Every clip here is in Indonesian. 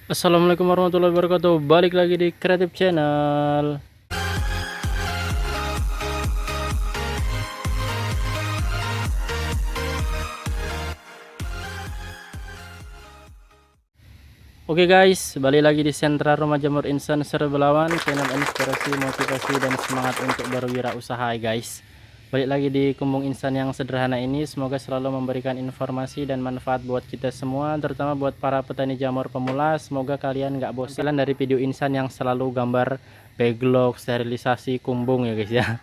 Assalamualaikum warahmatullahi wabarakatuh. Balik lagi di Kreatif Channel. Oke guys, balik lagi di Sentra Rumah Jamur Insan Serbelawan, channel inspirasi, motivasi, dan semangat untuk berwirausaha guys. Balik lagi di Kumbung Insan yang sederhana ini, semoga selalu memberikan informasi dan manfaat buat kita semua, terutama buat para petani jamur pemula. Semoga kalian nggak bosan dari video Insan yang selalu gambar backlog, sterilisasi, kumbung ya guys ya.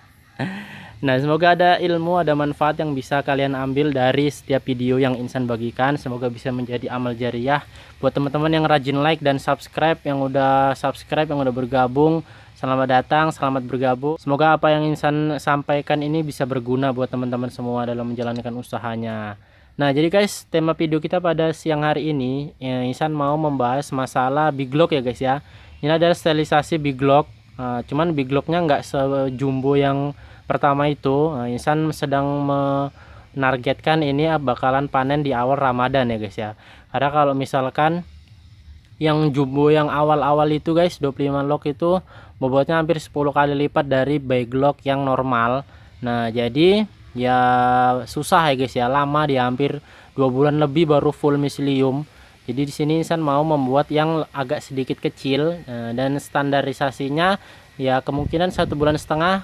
Nah, semoga ada ilmu, ada manfaat yang bisa kalian ambil dari setiap video yang Insan bagikan. Semoga bisa menjadi amal jariah buat teman-teman yang rajin like dan subscribe, yang udah subscribe, yang udah bergabung. Selamat datang, selamat bergabung. Semoga apa yang Insan sampaikan ini bisa berguna buat teman-teman semua dalam menjalankan usahanya. Nah, jadi guys, tema video kita pada siang hari ini, Insan mau membahas masalah big lock ya guys ya. Ini adalah sterilisasi big lock. Cuman big locknya nggak sejumbo yang pertama itu. Insan sedang menargetkan ini bakalan panen di awal Ramadan ya guys ya. Karena kalau misalkan yang jumbo yang awal-awal itu guys, 25 log itu bobotnya hampir 10 kali lipat dari backlog yang normal. Nah, jadi ya susah ya guys ya, lama dia hampir 2 bulan lebih baru full miselium. Jadi di sini Insan mau membuat yang agak sedikit kecil, dan standarisasinya ya kemungkinan 1,5 bulan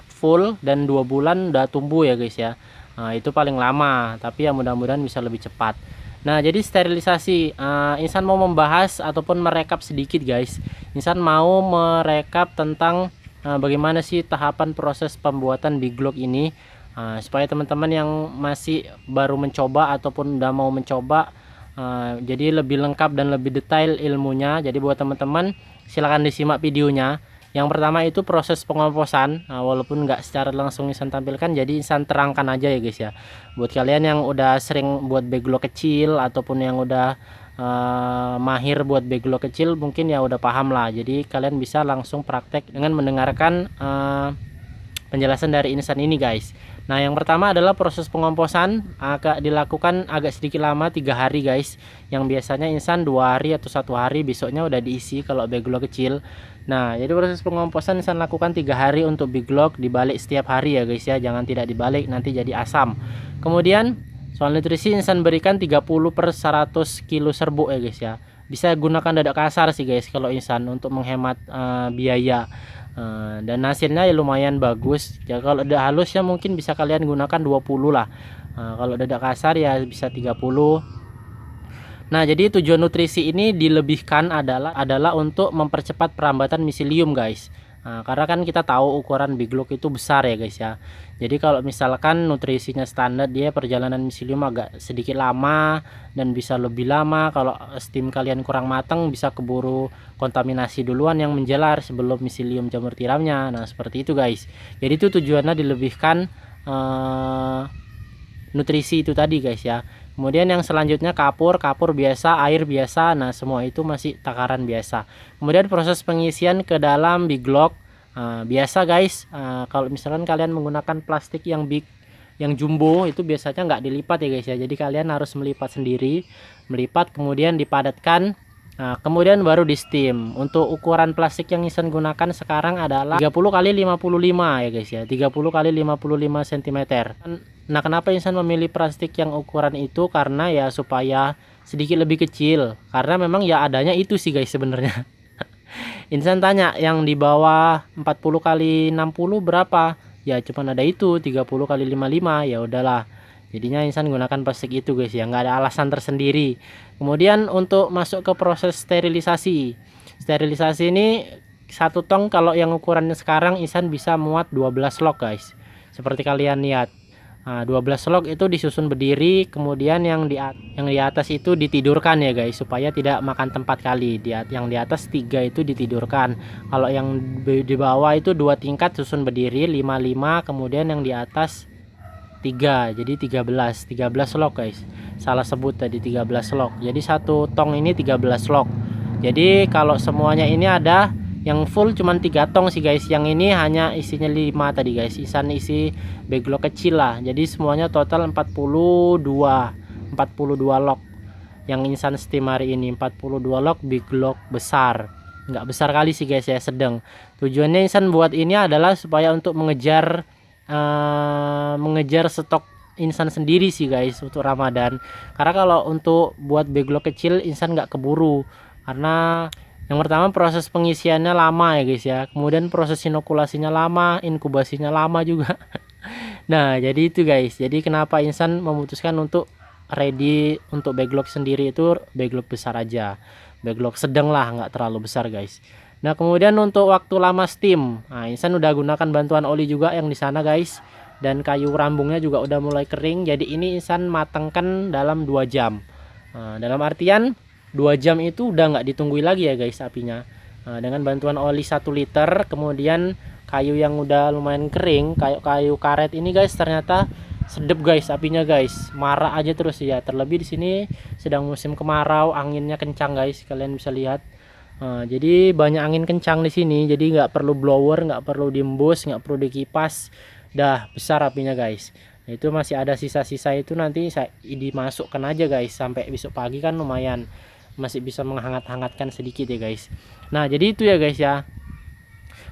full dan 2 bulan udah tumbuh ya guys ya. Nah, itu paling lama, tapi ya mudah-mudahan bisa lebih cepat. Nah, jadi sterilisasi, Insan mau membahas ataupun merekap sedikit guys. Insan mau merekap tentang bagaimana sih tahapan proses pembuatan big lock ini, supaya teman-teman yang masih baru mencoba ataupun udah mau mencoba, jadi lebih lengkap dan lebih detail ilmunya. Jadi buat teman-teman silahkan disimak videonya. Yang pertama itu proses pengomposan. Walaupun nggak secara langsung Insan tampilkan, jadi Insan terangkan aja ya guys ya. Buat kalian yang udah sering buat backlog kecil ataupun yang udah mahir buat backlog kecil, mungkin ya udah paham lah. Jadi kalian bisa langsung praktek dengan mendengarkan penjelasan dari Insan ini guys. Nah, yang pertama adalah proses pengomposan, dilakukan agak sedikit lama, 3 hari guys. Yang biasanya Insan 2 hari atau 1 hari, besoknya udah diisi kalau backlog kecil. Nah, jadi proses pengomposan Insan lakukan 3 hari untuk backlog, dibalik setiap hari ya guys ya. Jangan tidak dibalik, nanti jadi asam. Kemudian soal nutrisi Insan berikan 30 per 100 kilo serbuk ya guys ya. Bisa gunakan dadak kasar sih guys kalau Insan untuk menghemat biaya. Dan hasilnya ya lumayan bagus ya. Kalau udah halus ya mungkin bisa kalian gunakan 20 lah. Kalau dadak kasar ya bisa 30. Nah, jadi tujuan nutrisi ini dilebihkan adalah untuk mempercepat perambatan miselium guys. Karena kan kita tahu ukuran big lock itu besar ya guys ya. Jadi kalau misalkan nutrisinya standar, dia perjalanan miselium agak sedikit lama dan bisa lebih lama. Kalau stem kalian kurang matang, bisa keburu kontaminasi duluan yang menjelar sebelum miselium jamur tiramnya. Nah, seperti itu guys. Jadi itu tujuannya dilebihkan nutrisi itu tadi guys ya. Kemudian yang selanjutnya kapur biasa, air biasa. Nah, semua itu masih takaran biasa. Kemudian proses pengisian ke dalam big lock biasa guys. Kalau misalkan kalian menggunakan plastik yang big, yang jumbo, itu biasanya nggak dilipat ya guys ya. Jadi kalian harus melipat sendiri, melipat kemudian dipadatkan. Nah, kemudian baru di steam. Untuk ukuran plastik yang Insan gunakan sekarang adalah 30 kali 55 ya guys ya. 30 kali 55 cm. Nah, kenapa Insan memilih plastik yang ukuran itu? Karena ya supaya sedikit lebih kecil. Karena memang ya adanya itu sih guys sebenarnya. Insan tanya yang di bawah 40 kali 60 berapa? Ya cuman ada itu 30 kali 55. Ya udahlah. Jadinya Insan gunakan plastik itu guys ya, nggak ada alasan tersendiri. Kemudian untuk masuk ke proses sterilisasi. Sterilisasi ini 1 tong kalau yang ukurannya sekarang Insan bisa muat 12 log guys. Seperti kalian lihat. 12 log itu disusun berdiri, kemudian yang di atas itu ditidurkan ya guys, supaya tidak makan tempat kali. Yang di atas 3 itu ditidurkan. Kalau yang di bawah itu 2 tingkat susun berdiri 55, kemudian yang di atas 3, jadi 13 log guys. Salah sebut tadi 13 log. Jadi 1 tong ini 13 log. Jadi kalau semuanya ini ada yang full cuman 3 tong sih guys. Yang ini hanya isinya 5 tadi guys. Isan isi backlog kecil lah. Jadi semuanya total 42 log. yang insan steam hari ini. 42 log big log besar, nggak besar kali sih guys ya, sedang. Tujuannya insan buat ini adalah supaya untuk mengejar stok insan sendiri sih guys untuk Ramadan. Karena kalau untuk buat backlog kecil insan nggak keburu, karena yang pertama proses pengisiannya lama ya guys ya, kemudian proses inokulasinya lama, inkubasinya lama juga. Nah jadi itu guys, jadi kenapa insan memutuskan untuk ready untuk backlog sendiri itu backlog besar aja, backlog sedang lah, nggak terlalu besar guys. Nah kemudian untuk waktu lama steam, nah insan udah gunakan bantuan oli juga yang di sana guys, dan kayu rambungnya juga udah mulai kering. Jadi ini insan matangkan dalam 2 jam. Nah, dalam artian 2 jam itu udah nggak ditunggui lagi ya guys apinya. Nah, dengan bantuan oli 1 liter, kemudian kayu yang udah lumayan kering, kayu karet ini guys, ternyata sedep guys apinya guys, marah aja terus ya. Terlebih di sini sedang musim kemarau, anginnya kencang guys, kalian bisa lihat. Nah, jadi banyak angin kencang di sini, jadi nggak perlu blower, nggak perlu diembus, nggak perlu dikipas, dah besar apinya guys. Nah, itu masih ada sisa-sisa itu, nanti saya dimasukkan aja guys sampai besok pagi kan lumayan masih bisa menghangat-hangatkan sedikit ya guys. Nah jadi itu ya guys ya.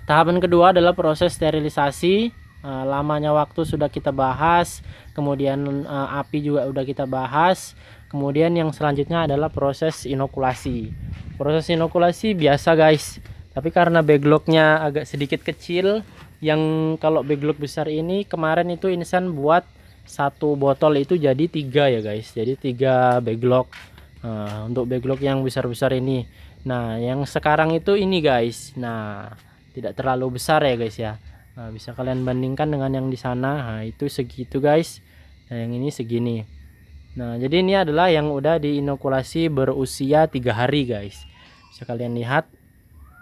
Tahapan kedua adalah proses sterilisasi. Lamanya waktu sudah kita bahas, kemudian api juga udah kita bahas. Kemudian yang selanjutnya adalah proses inokulasi. Proses inokulasi biasa guys, tapi karena backlognya agak sedikit kecil, yang kalau backlog besar ini kemarin itu insan buat 1 botol itu jadi 3 ya guys, jadi 3 backlog. Untuk backlog yang besar-besar ini. Nah yang sekarang itu ini guys, nah tidak terlalu besar ya guys ya. Nah, bisa kalian bandingkan dengan yang di sana. Nah itu segitu guys, nah yang ini segini. Nah jadi ini adalah yang udah diinokulasi berusia 3 hari guys, bisa kalian lihat.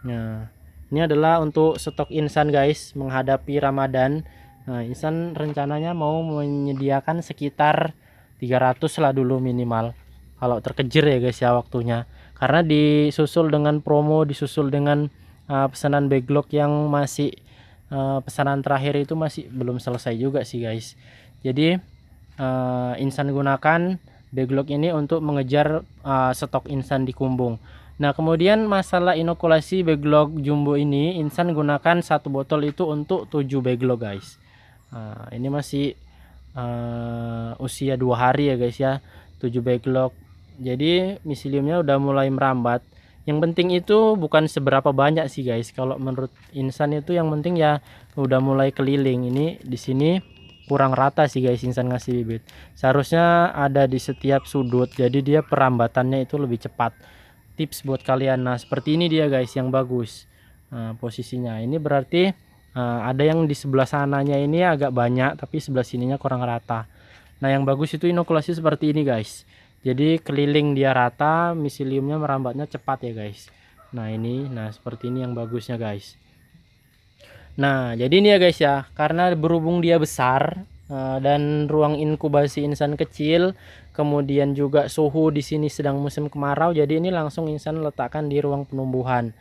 Nah ini adalah untuk stok insan guys menghadapi Ramadan. Nah insan rencananya mau menyediakan sekitar 300 lah dulu minimal, kalau terkejar ya guys ya waktunya, karena disusul dengan promo, disusul dengan pesanan backlog yang masih pesanan terakhir itu masih belum selesai juga sih guys. Jadi insan gunakan backlog ini untuk mengejar stok insan di Kumbung. Nah kemudian masalah inokulasi backlog jumbo ini, insan gunakan 1 botol itu untuk 7 backlog guys. Ini masih usia 2 hari ya guys ya, 7 backlog. Jadi miseliumnya udah mulai merambat. Yang penting itu bukan seberapa banyak sih guys, kalau menurut insan itu yang penting ya udah mulai keliling. Ini di sini kurang rata sih guys insan ngasih bibit, seharusnya ada di setiap sudut, jadi dia perambatannya itu lebih cepat. Tips buat kalian, nah seperti ini dia guys yang bagus. Posisinya ini berarti ada yang di sebelah sananya ini agak banyak, tapi sebelah sininya kurang rata. Nah yang bagus itu inokulasi seperti ini guys, jadi keliling dia rata, miseliumnya merambatnya cepat ya guys. Nah ini, nah seperti ini yang bagusnya guys. Nah jadi ini ya guys ya, karena berhubung dia besar dan ruang inkubasi insan kecil, kemudian juga suhu di sini sedang musim kemarau, jadi ini langsung insan letakkan di ruang penumbuhan.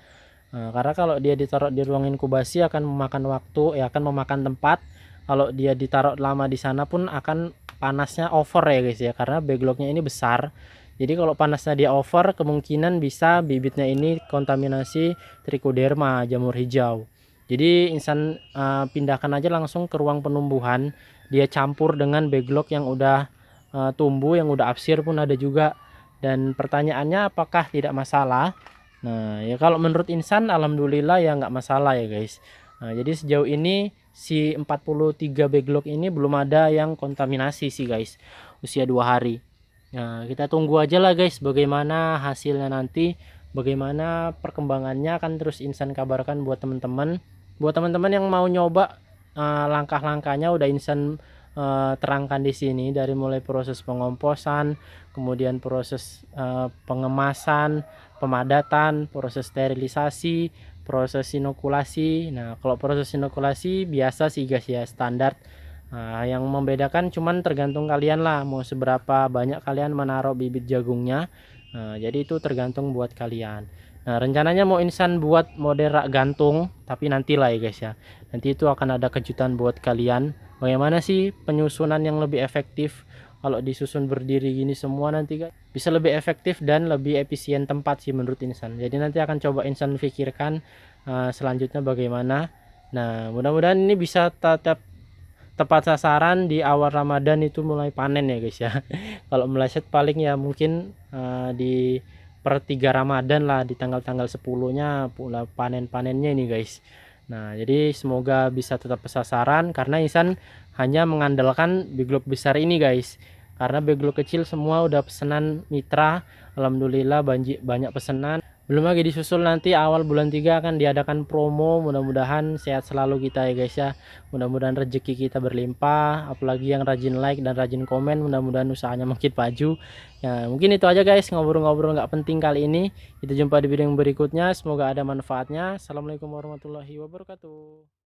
Karena kalau dia ditaruh di ruang inkubasi akan memakan waktu, ya akan memakan tempat. Kalau dia ditaruh lama di sana pun akan panasnya over ya guys ya, karena backlognya ini besar. Jadi kalau panasnya dia over, kemungkinan bisa bibitnya ini kontaminasi trichoderma, jamur hijau. Jadi insan pindahkan aja langsung ke ruang penumbuhan, dia campur dengan backlog yang udah tumbuh, yang udah absir pun ada juga. Dan pertanyaannya apakah tidak masalah? Nah ya kalau menurut insan alhamdulillah ya nggak masalah ya guys. Nah, jadi sejauh ini si 43 backlog ini belum ada yang kontaminasi sih guys, usia 2 hari. Nah kita tunggu aja lah guys bagaimana hasilnya nanti, bagaimana perkembangannya akan terus insan kabarkan buat teman-teman. Buat teman-teman yang mau nyoba langkah-langkahnya udah insan terangkan di sini, dari mulai proses pengomposan, kemudian proses pengemasan, pemadatan, proses sterilisasi, proses inokulasi. Nah kalau proses inokulasi biasa sih guys ya, standar. Yang membedakan cuman tergantung kalian lah mau seberapa banyak kalian menaruh bibit jagungnya. Jadi itu tergantung buat kalian. Nah rencananya mau insan buat model rak gantung, tapi nantilah ya guys ya, nanti itu akan ada kejutan buat kalian bagaimana sih penyusunan yang lebih efektif kalau disusun berdiri gini semua nanti guys bisa lebih efektif dan lebih efisien tempat sih menurut Insan. Jadi nanti akan coba Insan pikirkan selanjutnya bagaimana. Nah mudah-mudahan ini bisa tetap tepat sasaran di awal Ramadan itu mulai panen ya guys ya. Kalau meleset paling ya mungkin di per 3 Ramadan lah, di tanggal-tanggal 10-nya pula panen-panennya ini guys. Nah jadi semoga bisa tetap sasaran karena Insan hanya mengandalkan backlog besar ini guys, karena backlog kecil semua udah pesanan mitra. Alhamdulillah banyak pesanan, belum lagi disusul nanti awal bulan 3 akan diadakan promo. Mudah-mudahan sehat selalu kita ya guys ya, mudah-mudahan rezeki kita berlimpah, apalagi yang rajin like dan rajin komen, mudah-mudahan usahanya makin maju ya. Mungkin itu aja guys, ngobrol-ngobrol nggak penting kali ini. Kita jumpa di video yang berikutnya, semoga ada manfaatnya. Assalamualaikum warahmatullahi wabarakatuh.